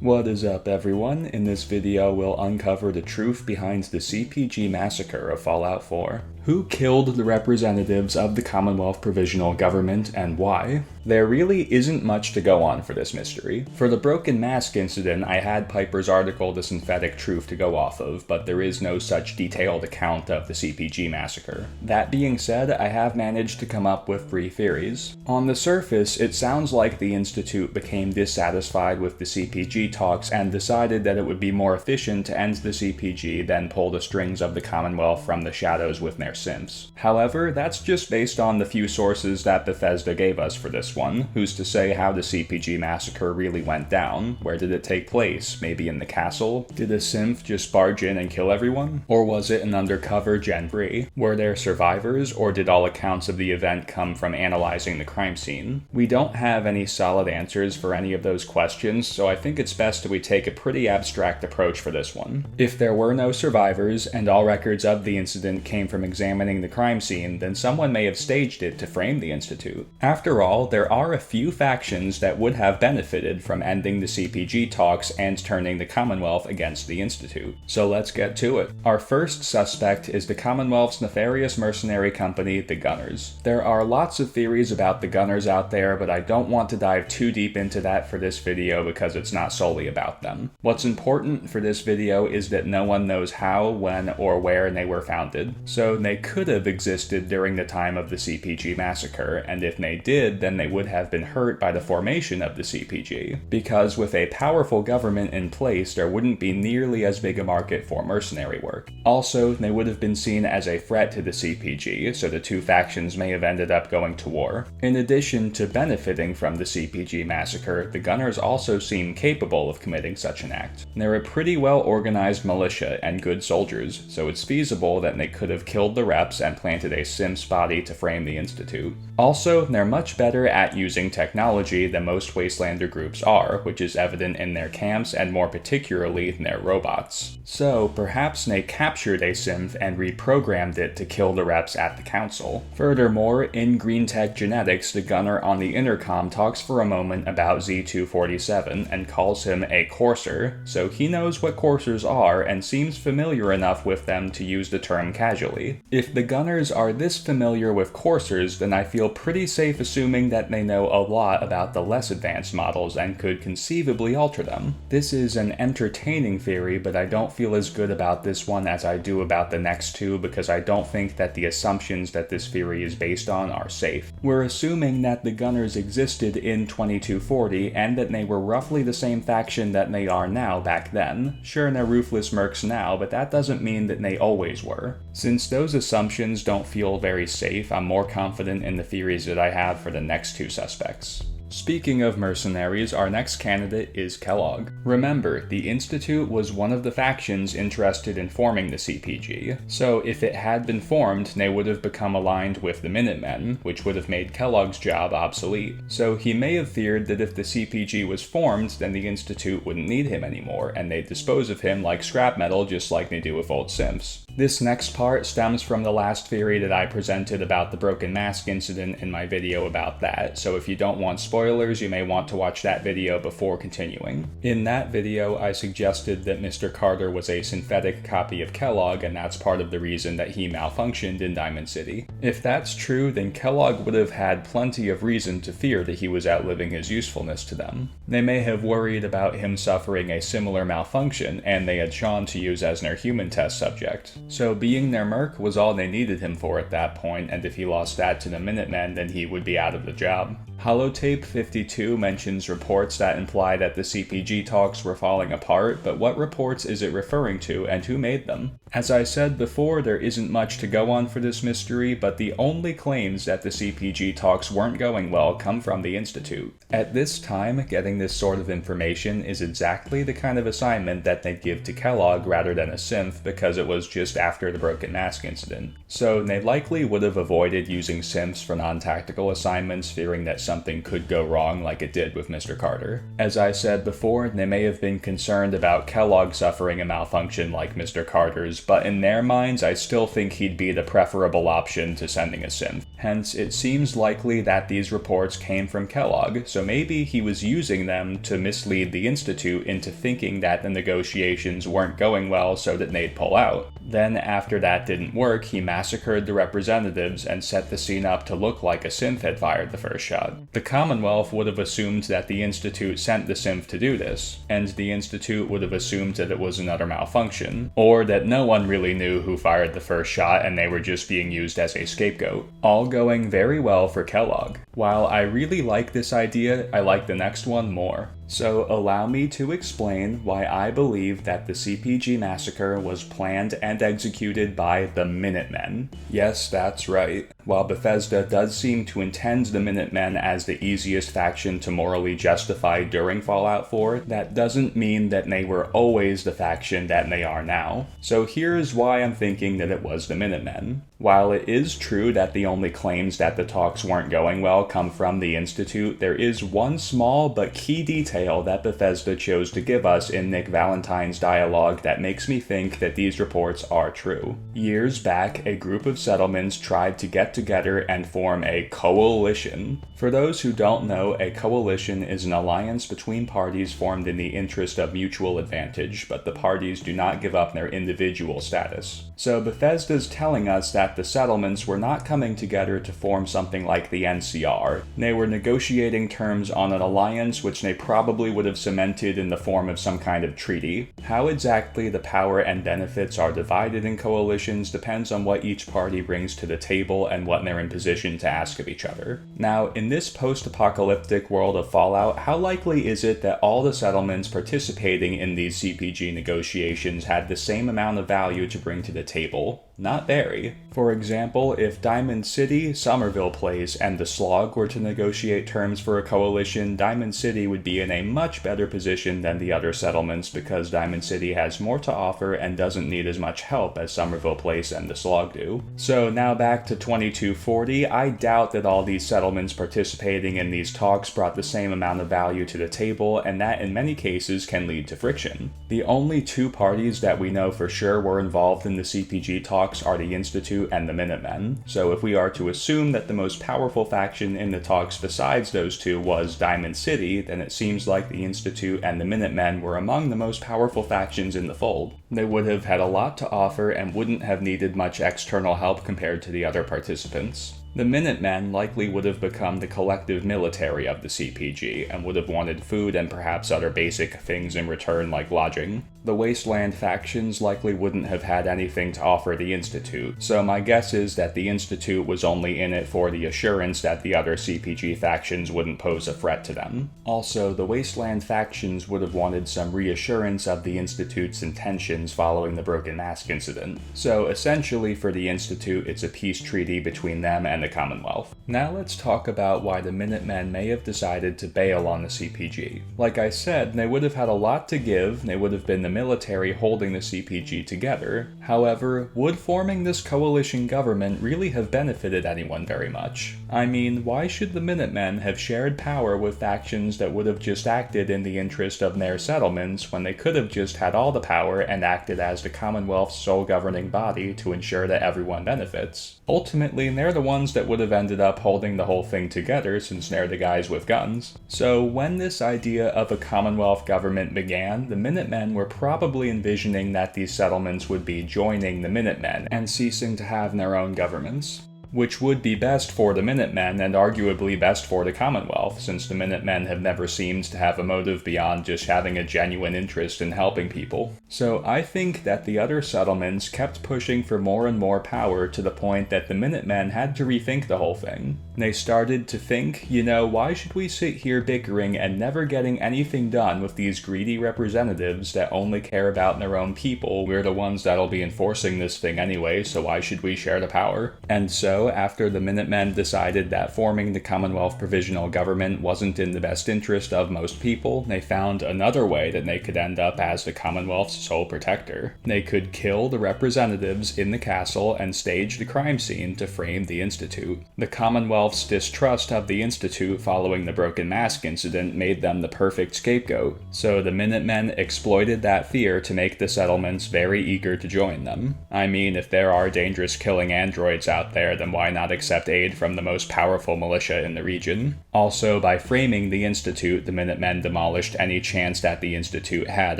What is up, everyone? In this video, we'll uncover the truth behind the CPG Massacre of Fallout 4. Who killed the representatives of the Commonwealth Provisional Government and why? There really isn't much to go on for this mystery. For the Broken Mask incident, I had Piper's article The Synthetic Truth to go off of, but there is no such detailed account of the CPG Massacre. That being said, I have managed to come up with 3 theories. On the surface, it sounds like the Institute became dissatisfied with the CPG talks and decided that it would be more efficient to end the CPG than pull the strings of the Commonwealth from the shadows with their simps. However, that's just based on the few sources that Bethesda gave us for this one. Who's to say how the CPG massacre really went down? Where did it take place? Maybe in the castle? Did a synth just barge in and kill everyone? Or was it an undercover Gen Bree? Were there survivors, or did all accounts of the event come from analyzing the crime scene? We don't have any solid answers for any of those questions, so I think it's best that we take a pretty abstract approach for this one. If there were no survivors, and all records of the incident came from examining the crime scene, then someone may have staged it to frame the Institute. After all, there are a few factions that would have benefited from ending the CPG talks and turning the Commonwealth against the Institute. So let's get to it. Our first suspect is the Commonwealth's nefarious mercenary company, the Gunners. There are lots of theories about the Gunners out there, but I don't want to dive too deep into that for this video because it's not solely about them. What's important for this video is that no one knows how, when, or where they were founded. So they could have existed during the time of the CPG massacre, and if they did, then they would have been hurt by the formation of the CPG. Because with a powerful government in place, there wouldn't be nearly as big a market for mercenary work. Also, they would have been seen as a threat to the CPG, so the two factions may have ended up going to war. In addition to benefiting from the CPG massacre, the Gunners also seem capable of committing such an act. They're a pretty well organized militia and good soldiers, so it's feasible that they could have killed the reps and planted a Sim's body to frame the Institute. Also, they're much better at using technology than most Wastelander groups are, which is evident in their camps and more particularly in their robots. So, perhaps they captured a synth and reprogrammed it to kill the reps at the council. Furthermore, in Green Tech Genetics, the Gunner on the intercom talks for a moment about Z247 and calls him a courser, so he knows what coursers are and seems familiar enough with them to use the term casually. If the Gunners are this familiar with coursers, then I feel pretty safe assuming that they know a lot about the less advanced models and could conceivably alter them. This is an entertaining theory, but I don't feel as good about this one as I do about the next two because I don't think that the assumptions that this theory is based on are safe. We're assuming that the Gunners existed in 2240 and that they were roughly the same faction that they are now back then. Sure, they're ruthless mercs now, but that doesn't mean that they always were. Since those assumptions don't feel very safe, I'm more confident in the theories that I have for the next two suspects. Speaking of mercenaries, our next candidate is Kellogg. Remember, the Institute was one of the factions interested in forming the CPG, so if it had been formed, they would have become aligned with the Minutemen, which would have made Kellogg's job obsolete. So he may have feared that if the CPG was formed, then the Institute wouldn't need him anymore, and they'd dispose of him like scrap metal just like they do with old simps. This next part stems from the last theory that I presented about the Broken Mask incident in my video about that, so if you don't want spoilers, you may want to watch that video before continuing. In that video, I suggested that Mr. Carter was a synthetic copy of Kellogg, and that's part of the reason that he malfunctioned in Diamond City. If that's true, then Kellogg would have had plenty of reason to fear that he was outliving his usefulness to them. They may have worried about him suffering a similar malfunction, and they had Sean to use as their human test subject. So being their merc was all they needed him for at that point, and if he lost that to the Minutemen, then he would be out of the job. Holotape 52 mentions reports that imply that the CPG talks were falling apart, but what reports is it referring to and who made them? As I said before, there isn't much to go on for this mystery, but the only claims that the CPG talks weren't going well come from the Institute. At this time, getting this sort of information is exactly the kind of assignment that they'd give to Kellogg rather than a synth because it was just after the Broken Mask incident. So they likely would have avoided using synths for non-tactical assignments, fearing that something could go wrong like it did with Mr. Carter. As I said before, they may have been concerned about Kellogg suffering a malfunction like Mr. Carter's, but in their minds, I still think he'd be the preferable option to sending a synth. Hence, it seems likely that these reports came from Kellogg, so maybe he was using them to mislead the Institute into thinking that the negotiations weren't going well so that they'd pull out. Then, after that didn't work, he massacred the representatives and set the scene up to look like a synth had fired the first shot. The Commonwealth would have assumed that the Institute sent the synth to do this, and the Institute would have assumed that it was another malfunction, or that no one really knew who fired the first shot and they were just being used as a scapegoat. All going very well for Kellogg. While I really like this idea, I like the next one more. So allow me to explain why I believe that the CPG massacre was planned and executed by the Minutemen. Yes, that's right. While Bethesda does seem to intend the Minutemen as the easiest faction to morally justify during Fallout 4, that doesn't mean that they were always the faction that they are now. So here's why I'm thinking that it was the Minutemen. While it is true that the only claims that the talks weren't going well come from the Institute, there is one small but key detail that Bethesda chose to give us in Nick Valentine's dialogue that makes me think that these reports are true. Years back, a group of settlements tried to get together and form a coalition. For those who don't know, a coalition is an alliance between parties formed in the interest of mutual advantage, but the parties do not give up their individual status. So Bethesda's telling us that the settlements were not coming together to form something like the NCR. They were negotiating terms on an alliance which they probably would have cemented in the form of some kind of treaty. How exactly the power and benefits are divided in coalitions depends on what each party brings to the table and what they're in position to ask of each other. Now, in this post-apocalyptic world of Fallout, how likely is it that all the settlements participating in these CPG negotiations had the same amount of value to bring to the table? Not very. For example, if Diamond City, Somerville Place, and the Slog were to negotiate terms for a coalition, Diamond City would be in a much better position than the other settlements because Diamond City has more to offer and doesn't need as much help as Somerville Place and the Slog do. So now back to 2240, I doubt that all these settlements participating in these talks brought the same amount of value to the table, and that in many cases can lead to friction. The only two parties that we know for sure were involved in the CPG talks are the Institute and the Minutemen, so if we are to assume that the most powerful faction in the talks besides those two was Diamond City, then it seems like the Institute and the Minutemen were among the most powerful factions in the fold. They would have had a lot to offer and wouldn't have needed much external help compared to the other participants. The Minutemen likely would have become the collective military of the CPG, and would have wanted food and perhaps other basic things in return like lodging. The Wasteland factions likely wouldn't have had anything to offer the Institute, so my guess is that the Institute was only in it for the assurance that the other CPG factions wouldn't pose a threat to them. Also, the Wasteland factions would have wanted some reassurance of the Institute's intentions following the Broken Mask incident. So essentially for the Institute, it's a peace treaty between them and the Commonwealth. Now let's talk about why the Minutemen may have decided to bail on the CPG. Like I said, they would have had a lot to give, they would have been the military holding the CPG together. However, would forming this coalition government really have benefited anyone very much? I mean, why should the Minutemen have shared power with factions that would have just acted in the interest of their settlements when they could have just had all the power and acted as the Commonwealth's sole governing body to ensure that everyone benefits? Ultimately, they're the ones that would have ended up holding the whole thing together since they're the guys with guns. So when this idea of a Commonwealth government began, the Minutemen were probably envisioning that these settlements would be joining the Minutemen and ceasing to have their own governments. Which would be best for the Minutemen and arguably best for the Commonwealth, since the Minutemen have never seemed to have a motive beyond just having a genuine interest in helping people. So I think that the other settlements kept pushing for more and more power to the point that the Minutemen had to rethink the whole thing. They started to think, why should we sit here bickering and never getting anything done with these greedy representatives that only care about their own people? We're the ones that'll be enforcing this thing anyway, so why should we share the power? And so though, after the Minutemen decided that forming the Commonwealth Provisional Government wasn't in the best interest of most people, they found another way that they could end up as the Commonwealth's sole protector. They could kill the representatives in the castle and stage the crime scene to frame the Institute. The Commonwealth's distrust of the Institute following the Broken Mask incident made them the perfect scapegoat, so the Minutemen exploited that fear to make the settlements very eager to join them. I mean, if there are dangerous killing androids out there, then why not accept aid from the most powerful militia in the region? Also, by framing the Institute, the Minutemen demolished any chance that the Institute had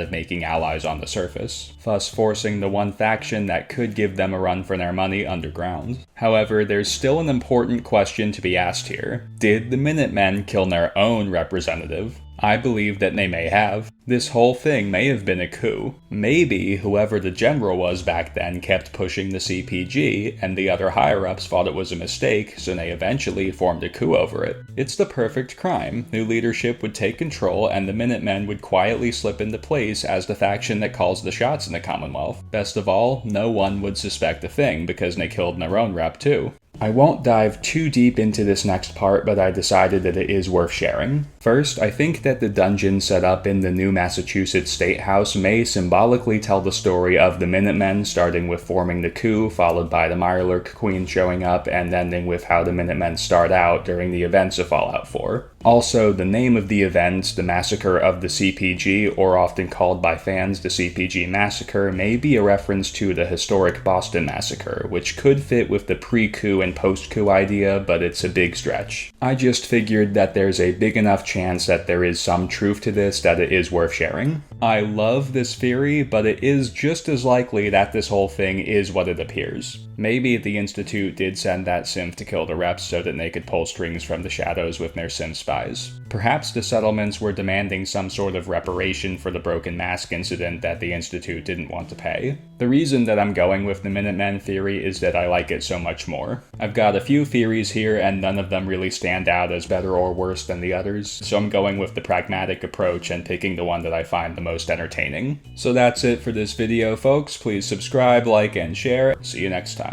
of making allies on the surface, thus forcing the one faction that could give them a run for their money underground. However, there's still an important question to be asked here. Did the Minutemen kill their own representative? I believe that they may have. This whole thing may have been a coup. Maybe whoever the general was back then kept pushing the CPG, and the other higher-ups thought it was a mistake, so they eventually formed a coup over it. It's the perfect crime. New leadership would take control, and the Minutemen would quietly slip into place as the faction that calls the shots in the Commonwealth. Best of all, no one would suspect a thing, because they killed their own rep too. I won't dive too deep into this next part, but I decided that it is worth sharing. First, I think that the dungeon set up in the New Massachusetts State House may symbolically tell the story of the Minutemen, starting with forming the coup, followed by the Mirelurk Queen showing up, and ending with how the Minutemen start out during the events of Fallout 4. Also, the name of the event, the Massacre of the CPG, or often called by fans the CPG Massacre, may be a reference to the historic Boston Massacre, which could fit with the pre-coup and post-coup idea, but it's a big stretch. I just figured that there's a big enough chance that there is some truth to this that it is worth sharing. I love this theory, but it is just as likely that this whole thing is what it appears. Maybe the Institute did send that synth to kill the reps so that they could pull strings from the shadows with their synth spies. Perhaps the settlements were demanding some sort of reparation for the Broken Mask incident that the Institute didn't want to pay. The reason that I'm going with the Minutemen theory is that I like it so much more. I've got a few theories here, and none of them really stand out as better or worse than the others, so I'm going with the pragmatic approach and picking the one that I find the most entertaining. So that's it for this video, folks. Please subscribe, like, and share. See you next time.